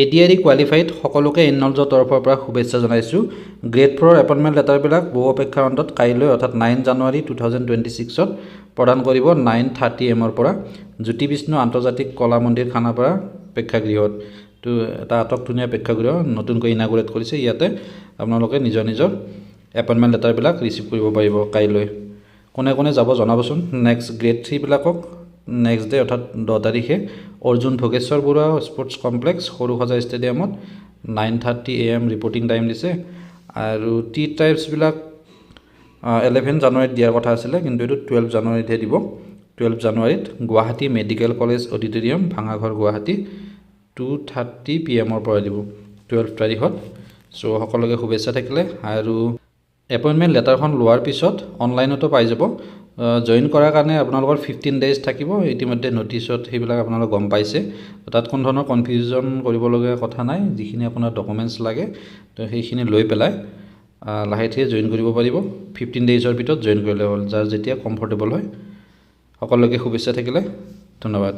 ADRE qualified সকলোকে ইনলজৰ তৰফৰ পৰা শুভেচ্ছা জনাইছোঁ। গ্ৰেড 4 এপইণ্টমেণ্ট লেটাৰবিলাক বহু অপেক্ষাৰ অন্তত কাইলৈ অৰ্থাৎ 9 জানুৱাৰী 2026 প্ৰদান কৰিব 9:30 AM পৰা জ্যোতি বিষ্ণু আন্তৰ্জাতিক কলা মন্দিৰ খানাপাৰা প্ৰেক্ষাগৃহত। তো এটা আটকধুনীয়া প্ৰেক্ষাগৃহ নতুনকৈ ইনাগুৰেট কৰিছে। ইয়াতে আপোনালোকে নিজৰ এপইণ্টমেণ্ট লেটাৰবিলাক ৰিচিভ কৰিব পাৰিব কাইলৈ। কোনে কোনে যাব জনাবচোন। নেক্সট গ্ৰেড 3 বিলাকক নেক্সট ডে অৰ্থাৎ 10 তাৰিখে অৰ্জুন ভোগেশ্বৰ বৰুৱা স্পৰ্টছ কমপ্লেক্স সৰুসজাই ষ্টেডিয়ামত 9:30 AM ৰিপৰ্টিং টাইম দিছে। আৰু টি টাইপছবিলাক 11 জানুৱাৰীত দিয়াৰ কথা আছিলে, কিন্তু এইটো 12 জানুৱাৰীতহে দিব। 12 জানুৱাৰীত Guwahati medical college auditorium Bhangagarh Guwahati 2:30 PM পৰা দিব 12 তাৰিখত। চ' সকলোকে শুভেচ্ছা থাকিলে। আৰু এপইণ্টমেণ্ট লেটাৰখন লোৱাৰ পিছত অনলাইনতো পাই যাব। জইন কৰাৰ কাৰণে আপোনালোকৰ 15 ডেইজ থাকিব। ইতিমধ্যে নটিছত সেইবিলাক আপোনালোকে গম পাইছে। তাত কোনো ধৰণৰ কনফিউজন কৰিবলগীয়া কথা নাই। যিখিনি আপোনাৰ ডকুমেণ্টছ লাগে তো সেইখিনি লৈ পেলাই লাহে ধীৰে জইন কৰিব পাৰিব। 15 ডেইজৰ ভিতৰত জইন কৰিলে হ'ল, যাৰ যেতিয়া কমফৰ্টেবল হয়। সকলোকে শুভেচ্ছা থাকিলে। ধন্যবাদ।